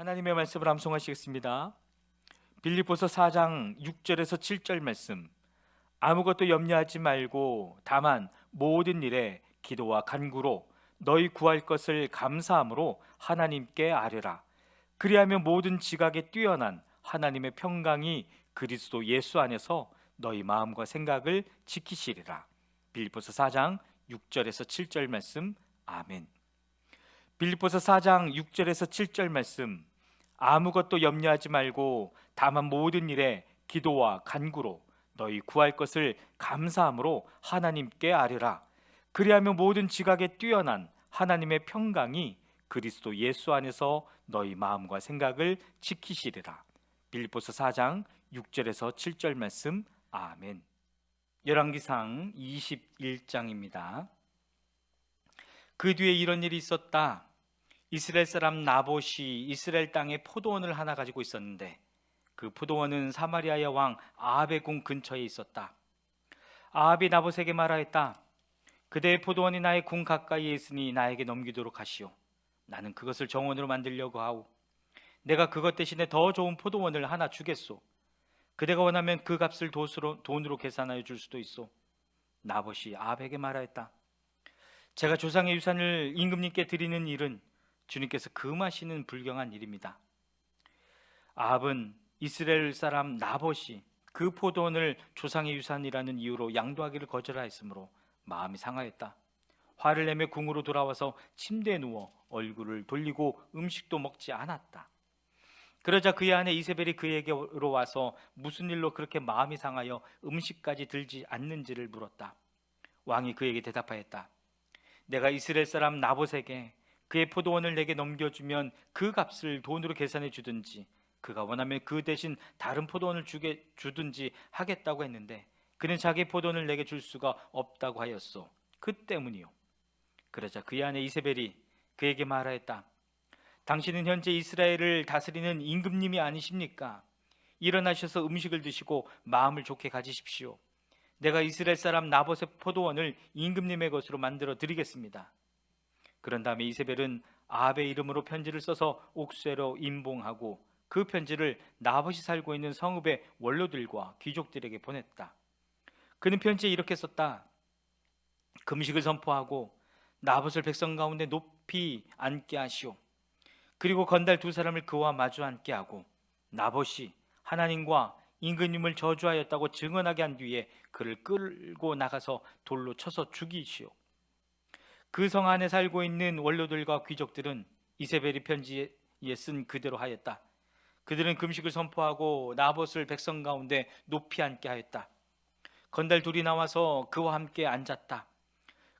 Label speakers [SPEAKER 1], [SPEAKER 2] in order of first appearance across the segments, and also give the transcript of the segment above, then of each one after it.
[SPEAKER 1] 하나님의 말씀을 암송하시겠습니다. 빌립보서 4장 6절에서 7절 말씀. 아무것도 염려하지 말고 다만 모든 일에 기도와 간구로 너희 구할 것을 감사함으로 하나님께 아뢰라. 그리하면 모든 지각에 뛰어난 하나님의 평강이 그리스도 예수 안에서 너희 마음과 생각을 지키시리라. 빌립보서 4장 6절에서 7절 말씀. 아멘. 빌립보서 4장 6절에서 7절 말씀. 아무것도 염려하지 말고 다만 모든 일에 기도와 간구로 너희 구할 것을 감사함으로 하나님께 아뢰라. 그리하면 모든 지각에 뛰어난 하나님의 평강이 그리스도 예수 안에서 너희 마음과 생각을 지키시리라. 빌립보서 4장 6절에서 7절 말씀. 아멘. 열왕기상 21장입니다. 그 뒤에 이런 일이 있었다. 이스라엘 사람 나봇이 이스라엘 땅에 포도원을 하나 가지고 있었는데 그 포도원은 사마리아의 왕 아합의 궁 근처에 있었다. 아합이 나봇에게 말하였다. 그대의 포도원이 나의 궁 가까이에 있으니 나에게 넘기도록 하시오. 나는 그것을 정원으로 만들려고 하오. 내가 그것 대신에 더 좋은 포도원을 하나 주겠소. 그대가 원하면 그 값을 돈으로 계산하여 줄 수도 있소. 나봇이 아합에게 말하였다. 제가 조상의 유산을 임금님께 드리는 일은 주님께서 금하시는 불경한 일입니다. 아합은 이스라엘 사람 나봇이 그 포도원을 조상의 유산이라는 이유로 양도하기를 거절하였으므로 마음이 상하였다. 화를 내며 궁으로 돌아와서 침대에 누워 얼굴을 돌리고 음식도 먹지 않았다. 그러자 그의 아내 이세벨이 그에게로 와서 무슨 일로 그렇게 마음이 상하여 음식까지 들지 않는지를 물었다. 왕이 그에게 대답하였다. 내가 이스라엘 사람 나봇에게 그의 포도원을 내게 넘겨주면 그 값을 돈으로 계산해 주든지 그가 원하면 그 대신 다른 포도원을 주든지 하겠다고 했는데 그는 자기 포도원을 내게 줄 수가 없다고 하였소. 그 때문이요. 그러자 그의 아내 이세벨이 그에게 말하였다. 당신은 현재 이스라엘을 다스리는 임금님이 아니십니까? 일어나셔서 음식을 드시고 마음을 좋게 가지십시오. 내가 이스라엘 사람 나봇의 포도원을 임금님의 것으로 만들어 드리겠습니다. 그런 다음에 이세벨은 아합의 이름으로 편지를 써서 옥쇄로 임봉하고 그 편지를 나봇이 살고 있는 성읍의 원로들과 귀족들에게 보냈다. 그는 편지에 이렇게 썼다. 금식을 선포하고 나봇을 백성 가운데 높이 앉게 하시오. 그리고 건달 두 사람을 그와 마주 앉게 하고 나봇이 하나님과 임금님을 저주하였다고 증언하게 한 뒤에 그를 끌고 나가서 돌로 쳐서 죽이시오. 그 성 안에 살고 있는 원로들과 귀족들은 이세벨이 편지에 쓴 그대로 하였다. 그들은 금식을 선포하고 나봇을 백성 가운데 높이 앉게 하였다. 건달 둘이 나와서 그와 함께 앉았다.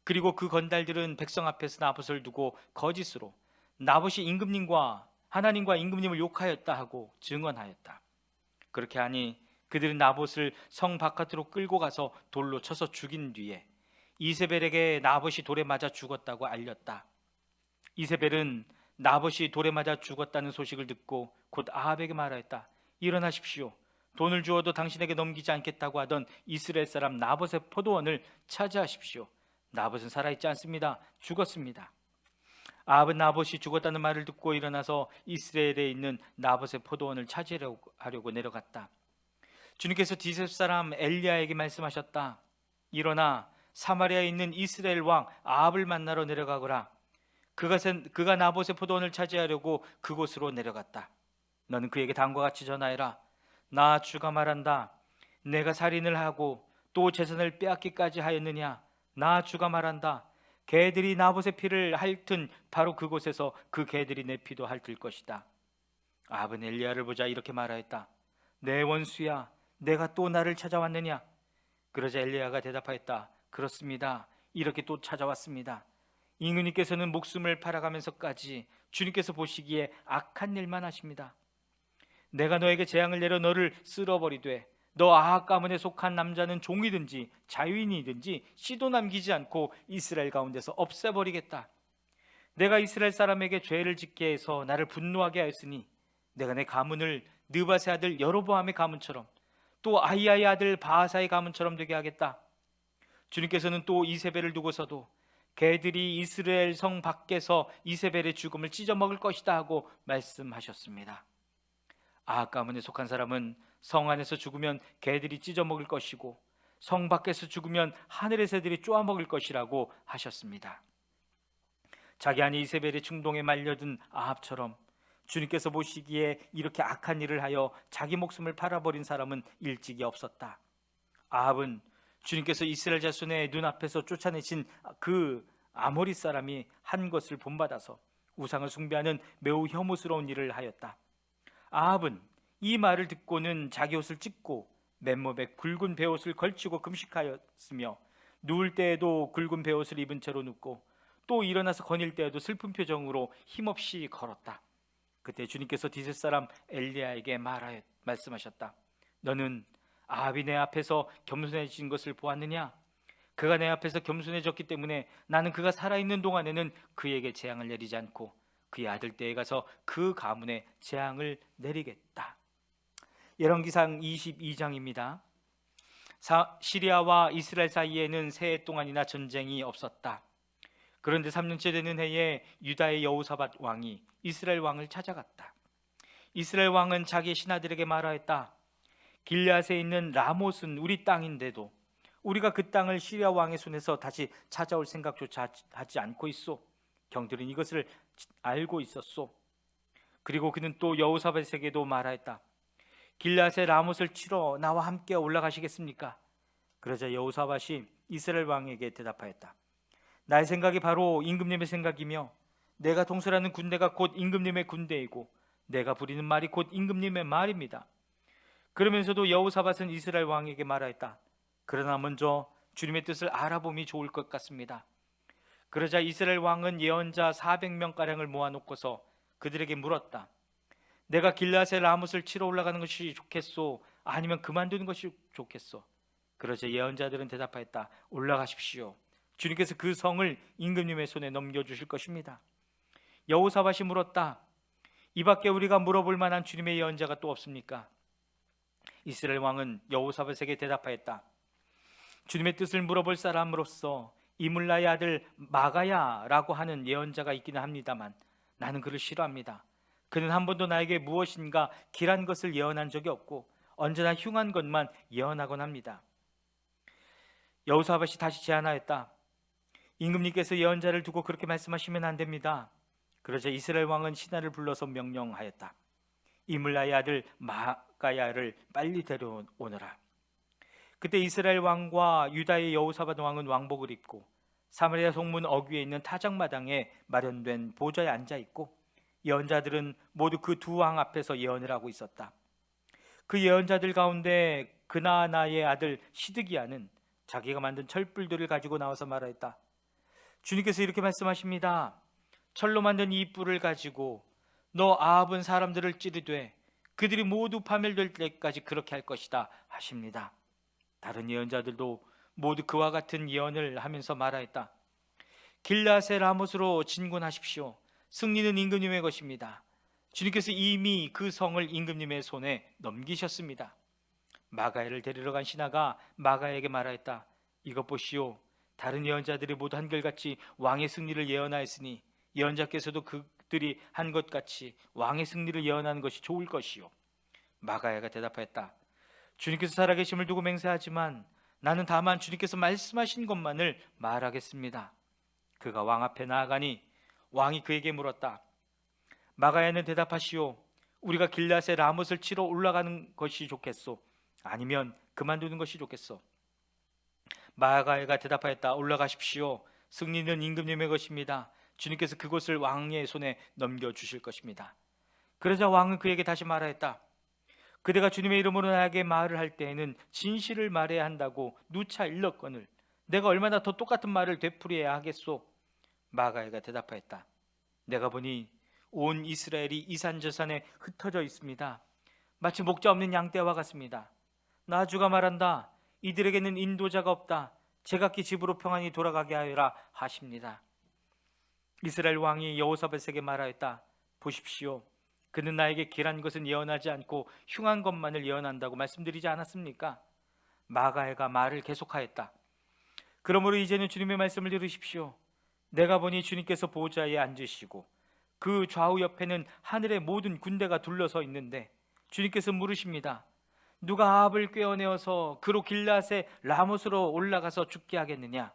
[SPEAKER 1] 그리고 그 건달들은 백성 앞에서 나봇을 두고 거짓으로 나봇이 임금님과 하나님과 임금님을 욕하였다 하고 증언하였다. 그렇게 하니 그들은 나봇을 성 바깥으로 끌고 가서 돌로 쳐서 죽인 뒤에 이세벨에게 나봇이 돌에 맞아 죽었다고 알렸다. 이세벨은 나봇이 돌에 맞아 죽었다는 소식을 듣고 곧 아합에게 말하였다. 일어나십시오. 돈을 주어도 당신에게 넘기지 않겠다고 하던 이스라엘 사람 나봇의 포도원을 차지하십시오. 나봇은 살아있지 않습니다. 죽었습니다. 아합은 나봇이 죽었다는 말을 듣고 일어나서 이스라엘에 있는 나봇의 포도원을 차지하려고 내려갔다. 주님께서 디셉 사람 엘리야에게 말씀하셨다. 일어나 사마리아에 있는 이스라엘 왕 아합을 만나러 내려가거라. 그가 나봇의 포도원을 차지하려고 그곳으로 내려갔다. 너는 그에게 다음과 같이 전하여라. 나 주가 말한다. 내가 살인을 하고 또 재산을 빼앗기까지 하였느냐? 나 주가 말한다. 개들이 나봇의 피를 핥은 바로 그곳에서 그 개들이 내 피도 핥을 것이다. 아합은 엘리야를 보자 이렇게 말하였다. 내 원수야, 내가 또 나를 찾아왔느냐? 그러자 엘리야가 대답하였다. 그렇습니다. 이렇게 또 찾아왔습니다. 임금님께서는 목숨을 팔아가면서까지 주님께서 보시기에 악한 일만 하십니다. 내가 너에게 재앙을 내려 너를 쓸어버리되 너 아합 가문에 속한 남자는 종이든지 자유인이든지 씨도 남기지 않고 이스라엘 가운데서 없애버리겠다. 내가 이스라엘 사람에게 죄를 짓게 해서 나를 분노하게 하였으니 내가 내 가문을 느밧의 아들 여로보암의 가문처럼 또 아히야의 아들 바하사의 가문처럼 되게 하겠다. 주님께서는 또 이세벨을 두고서도 개들이 이스라엘 성 밖에서 이세벨의 죽음을 찢어먹을 것이다 하고 말씀하셨습니다. 아합 가문에 속한 사람은 성 안에서 죽으면 개들이 찢어먹을 것이고 성 밖에서 죽으면 하늘의 새들이 쪼아먹을 것이라고 하셨습니다. 자기 아내 이세벨의 충동에 말려든 아합처럼 주님께서 보시기에 이렇게 악한 일을 하여 자기 목숨을 팔아버린 사람은 일찍이 없었다. 아합은 주님께서 이스라엘 자손의 눈앞에서 쫓아내신 그 아모리 사람이 한 것을 본받아서 우상을 숭배하는 매우 혐오스러운 일을 하였다. 아합은 이 말을 듣고는 자기 옷을 찢고 맨몸에 굵은 베옷을 걸치고 금식하였으며 누울 때에도 굵은 베옷을 입은 채로 눕고 또 일어나서 거닐 때에도 슬픈 표정으로 힘없이 걸었다. 그때 주님께서 디셋 사람 엘리야에게 말씀하셨다. 너는 아합이 내 앞에서 겸손해진 것을 보았느냐? 그가 내 앞에서 겸손해졌기 때문에 나는 그가 살아있는 동안에는 그에게 재앙을 내리지 않고 그의 아들 때에 가서 그 가문에 재앙을 내리겠다. 열왕기상 22장입니다. 시리아와 이스라엘 사이에는 세 해 동안이나 전쟁이 없었다. 그런데 3년째 되는 해에 유다의 여호사밧 왕이 이스라엘 왕을 찾아갔다. 이스라엘 왕은 자기의 신하들에게 말하였다. 길앗에 있는 라못은 우리 땅인데도 우리가 그 땅을 시리아 왕의 손에서 다시 찾아올 생각조차 하지 않고 있소. 경들은 이것을 알고 있었소. 그리고 그는 또 여호사밧에게도 말하였다. 길앗의 라못을 치러 나와 함께 올라가시겠습니까? 그러자 여호사밧이 이스라엘 왕에게 대답하였다. 나의 생각이 바로 임금님의 생각이며 내가 통솔하는 군대가 곧 임금님의 군대이고 내가 부리는 말이 곧 임금님의 말입니다. 그러면서도 여호사밧은 이스라엘 왕에게 말하였다. 그러나 먼저 주님의 뜻을 알아봄이 좋을 것 같습니다. 그러자 이스라엘 왕은 예언자 400명가량을 모아놓고서 그들에게 물었다. 내가 길앗의 라못을 치러 올라가는 것이 좋겠소? 아니면 그만두는 것이 좋겠소? 그러자 예언자들은 대답하였다. 올라가십시오. 주님께서 그 성을 임금님의 손에 넘겨주실 것입니다. 여호사밧이 물었다. 이 밖에 우리가 물어볼 만한 주님의 예언자가 또 없습니까? 이스라엘 왕은 여호사밧에게 대답하였다. 주님의 뜻을 물어볼 사람으로서 이물라의 아들 마가야라고 하는 예언자가 있기는 합니다만 나는 그를 싫어합니다. 그는 한 번도 나에게 무엇인가 길한 것을 예언한 적이 없고 언제나 흉한 것만 예언하곤 합니다. 여호사밧이 다시 제안하였다. 임금님께서 예언자를 두고 그렇게 말씀하시면 안 됩니다. 그러자 이스라엘 왕은 신하를 불러서 명령하였다. 이물라의 아들 마가야를 빨리 데려오너라. 그때 이스라엘 왕과 유다의 여호사밧 왕은 왕복을 입고 사마리아 성문 어귀에 있는 타작마당에 마련된 보좌에 앉아 있고 예언자들은 모두 그 두 왕 앞에서 예언을 하고 있었다. 그 예언자들 가운데 그나아나의 아들 시드기야는 자기가 만든 철불들을 가지고 나와서 말하였다. 주님께서 이렇게 말씀하십니다. 철로 만든 이 뿔을 가지고 너 아합은 사람들을 찌르되 그들이 모두 파멸될 때까지 그렇게 할 것이다 하십니다. 다른 예언자들도 모두 그와 같은 예언을 하면서 말하였다. 길앗의 라못으로 진군하십시오. 승리는 임금님의 것입니다. 주님께서 이미 그 성을 임금님의 손에 넘기셨습니다. 마가야를 데리러 간 신하가 마가야에게 말하였다. 이것 보시오. 다른 예언자들이 모두 한결같이 왕의 승리를 예언하였으니 예언자께서도 그들이 한 것 같이 왕의 승리를 예언하는 것이 좋을 것이요. 마가야가 대답하였다. 주님께서 살아계심을 두고 맹세하지만 나는 다만 주님께서 말씀하신 것만을 말하겠습니다. 그가 왕 앞에 나아가니 왕이 그에게 물었다. 마가야는 대답하시오. 우리가 길앗의 라못을 치러 올라가는 것이 좋겠소? 아니면 그만두는 것이 좋겠소? 마가야가 대답하였다. 올라가십시오. 승리는 임금님의 것입니다. 주님께서 그곳을 왕의 손에 넘겨주실 것입니다. 그러자 왕은 그에게 다시 말하였다. 그대가 주님의 이름으로 나에게 말을 할 때에는 진실을 말해야 한다고 누차 일렀거늘 내가 얼마나 더 똑같은 말을 되풀이해야 하겠소? 마가야가 대답하였다. 내가 보니 온 이스라엘이 이산저산에 흩어져 있습니다. 마치 목자 없는 양떼와 같습니다. 나 주가 말한다. 이들에게는 인도자가 없다. 제각기 집으로 평안히 돌아가게 하여라 하십니다. 이스라엘 왕이 여호사밧에게 말하였다. 보십시오. 그는 나에게 길한 것은 예언하지 않고 흉한 것만을 예언한다고 말씀드리지 않았습니까? 마가야가 말을 계속하였다. 그러므로 이제는 주님의 말씀을 들으십시오. 내가 보니 주님께서 보좌에 앉으시고 그 좌우 옆에는 하늘의 모든 군대가 둘러서 있는데 주님께서 물으십니다. 누가 아합을 꿰어내어서 그로 길앗의 라못으로 올라가서 죽게 하겠느냐?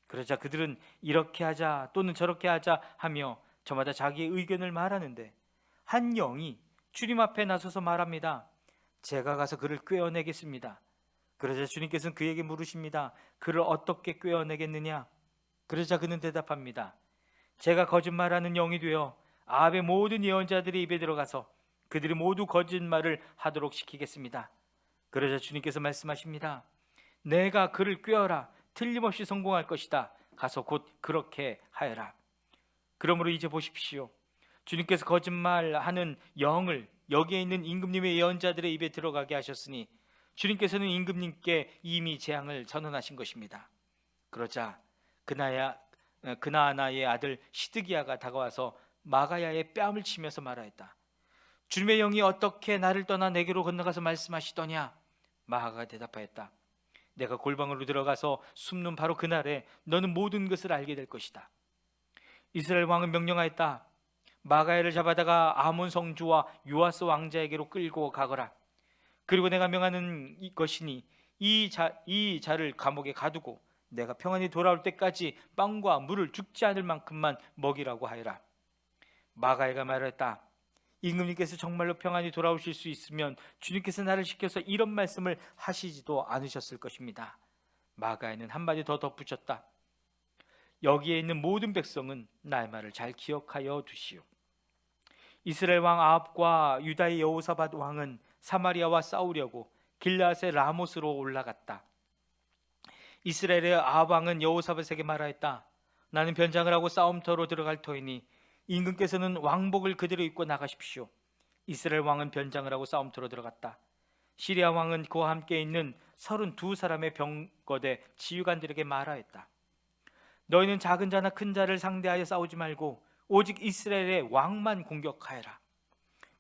[SPEAKER 1] 그러자 그들은 이렇게 하자 또는 저렇게 하자 하며 저마다 자기의 의견을 말하는데 한 영이 주님 앞에 나서서 말합니다. 제가 가서 그를 꿰어내겠습니다. 그러자 주님께서는 그에게 물으십니다. 그를 어떻게 꿰어내겠느냐? 그러자 그는 대답합니다. 제가 거짓말하는 영이 되어 아합의 모든 예언자들의 입에 들어가서 그들이 모두 거짓말을 하도록 시키겠습니다. 그러자 주님께서 말씀하십니다. 내가 그를 꿰어라. 틀림없이 성공할 것이다. 가서 곧 그렇게 하여라. 그러므로 이제 보십시오. 주님께서 거짓말하는 영을 여기에 있는 임금님의 예언자들의 입에 들어가게 하셨으니 주님께서는 임금님께 이미 재앙을 선언하신 것입니다. 그러자 그나아나의 아들 시드기야가 다가와서 마가야의 뺨을 치면서 말하였다. 주님의 영이 어떻게 나를 떠나 내게로 건너가서 말씀하시더냐? 마가가 대답하였다. 내가 골방으로 들어가서 숨는 바로 그날에 너는 모든 것을 알게 될 것이다. 이스라엘 왕은 명령하였다. 마가야를 잡아다가 아몬 성주와 요아스 왕자에게로 끌고 가거라. 그리고 내가 명하는 것이니 이 자를 감옥에 가두고 내가 평안히 돌아올 때까지 빵과 물을 죽지 않을 만큼만 먹이라고 하여라. 마가야가 말했다. 임금님께서 정말로 평안히 돌아오실 수 있으면 주님께서 나를 시켜서 이런 말씀을 하시지도 않으셨을 것입니다. 마가야는 한마디 더 덧붙였다. 여기에 있는 모든 백성은 나의 말을 잘 기억하여 두시오. 이스라엘 왕 아합과 유다의 여호사밧 왕은 사마리아와 싸우려고 길앗의 라못으로 올라갔다. 이스라엘의 아합 왕은 여호사밧에게 말하였다. 나는 변장을 하고 싸움터로 들어갈 터이니 임금께서는 왕복을 그대로 입고 나가십시오. 이스라엘 왕은 변장을 하고 싸움터로 들어갔다. 시리아 왕은 그와 함께 있는 32사람의 병거대 지휘관들에게 말하였다. 너희는 작은 자나 큰 자를 상대하여 싸우지 말고 오직 이스라엘의 왕만 공격하여라.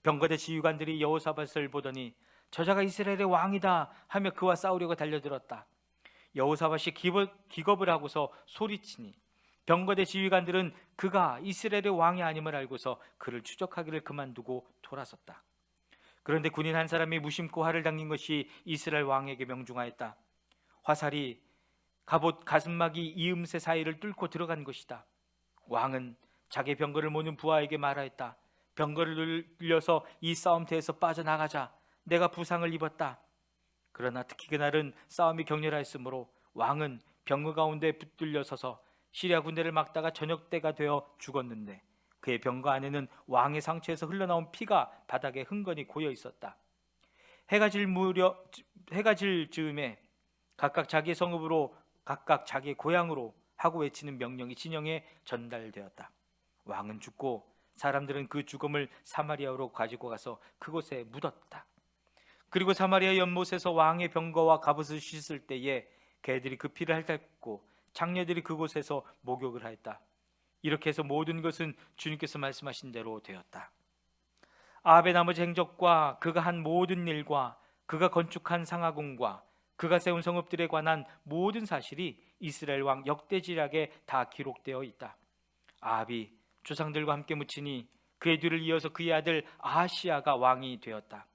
[SPEAKER 1] 병거대 지휘관들이 여호사밧을 보더니 저자가 이스라엘의 왕이다 하며 그와 싸우려고 달려들었다. 여호사밧이 기겁을 하고서 소리치니 병거대 지휘관들은 그가 이스라엘의 왕이 아님을 알고서 그를 추적하기를 그만두고 돌아섰다. 그런데 군인 한 사람이 무심코 화를 당긴 것이 이스라엘 왕에게 명중하였다. 화살이 갑옷 가슴막이 이음새 사이를 뚫고 들어간 것이다. 왕은 자기 병거를 모는 부하에게 말하였다. 병거를 늘려서 이 싸움터에서 빠져나가자. 내가 부상을 입었다. 그러나 특히 그날은 싸움이 격렬하였으므로 왕은 병거 가운데 붙들려 서서 시리아 군대를 막다가 저녁 때가 되어 죽었는데 그의 병거 안에는 왕의 상처에서 흘러나온 피가 바닥에 흥건히 고여 있었다. 해가 질 즈음에 각각 자기의 성읍으로 각각 자기의 고향으로 하고 외치는 명령이 진영에 전달되었다. 왕은 죽고 사람들은 그 죽음을 사마리아로 가지고 가서 그곳에 묻었다. 그리고 사마리아 연못에서 왕의 병거와 갑옷을 씻을 때에 개들이 그 피를 핥았고 장녀들이 그곳에서 목욕을 하였다. 이렇게 해서 모든 것은 주님께서 말씀하신 대로 되었다. 아합의 나머지 행적과 그가 한 모든 일과 그가 건축한 상하궁과 그가 세운 성읍들에 관한 모든 사실이 이스라엘 왕 역대지략에 다 기록되어 있다. 아합이 조상들과 함께 묻히니 그의 뒤를 이어서 그의 아들 아하시야가 왕이 되었다.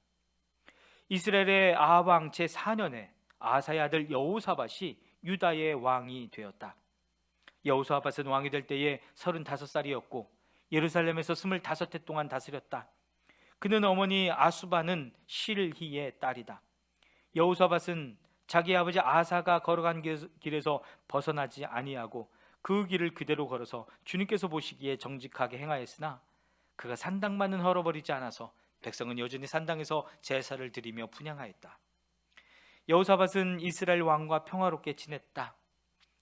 [SPEAKER 1] 이스라엘의 아합 왕 제4년에 아사의 아들 여호사밧이 유다의 왕이 되었다. 여호사밧은 왕이 될 때에 35살이었고 예루살렘에서 25해 동안 다스렸다. 그는 어머니 아수바는 실히의 딸이다. 여호사밧은 자기 아버지 아사가 걸어간 길에서 벗어나지 아니하고 그 길을 그대로 걸어서 주님께서 보시기에 정직하게 행하였으나 그가 산당만은 헐어버리지 않아서 백성은 여전히 산당에서 제사를 드리며 분향하였다. 여호사밧은 이스라엘 왕과 평화롭게 지냈다.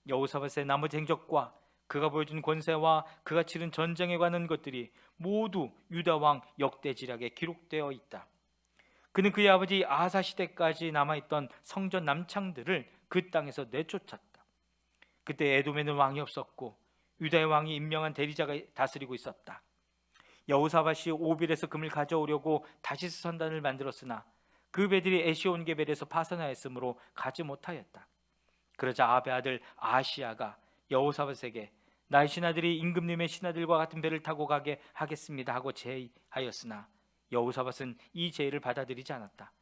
[SPEAKER 1] 여호사밧의 나머지 행적과 그가 보여준 권세와 그가 치른 전쟁에 관한 것들이 모두 유다 왕 역대지략에 기록되어 있다. 그는 그의 아버지 아사 시대까지 남아있던 성전 남창들을 그 땅에서 내쫓았다. 그때 에돔에는 왕이 없었고 유다의 왕이 임명한 대리자가 다스리고 있었다. 여호사밧이 오빌에서 금을 가져오려고 다시스 선단을 만들었으나 그 배들이 에시온게벨에서 파선하였으므로 가지 못하였다. 그러자 아합의 아들 아시야가 여호사밧에게 나의 신하들이 임금님의 신하들과 같은 배를 타고 가게 하겠습니다 하고 제의하였으나 여호사밧은 이 제의를 받아들이지 않았다.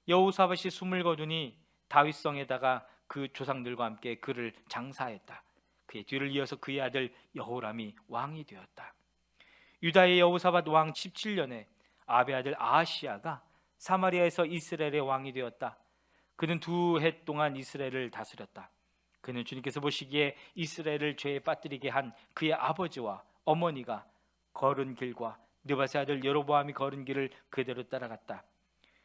[SPEAKER 1] 여호사밧이 숨을 거두니 다윗성에다가 그 조상들과 함께 그를 장사했다. 그의 뒤를 이어서 그의 아들 여호람이 왕이 되었다. 유다의 여호사밧 왕 17년에 아베 아들 아하시야가 사마리아에서 이스라엘의 왕이 되었다. 그는 2해 동안 이스라엘을 다스렸다. 그는 주님께서 보시기에 이스라엘을 죄에 빠뜨리게 한 그의 아버지와 어머니가 걸은 길과 느바세 아들 여로보암이 걸은 길을 그대로 따라갔다.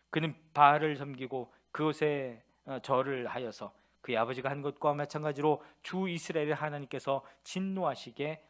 [SPEAKER 1] 그는 바알을 섬기고 그곳에 절을 하여서 그의 아버지가 한 것과 마찬가지로 주 이스라엘의 하나님께서 진노하시게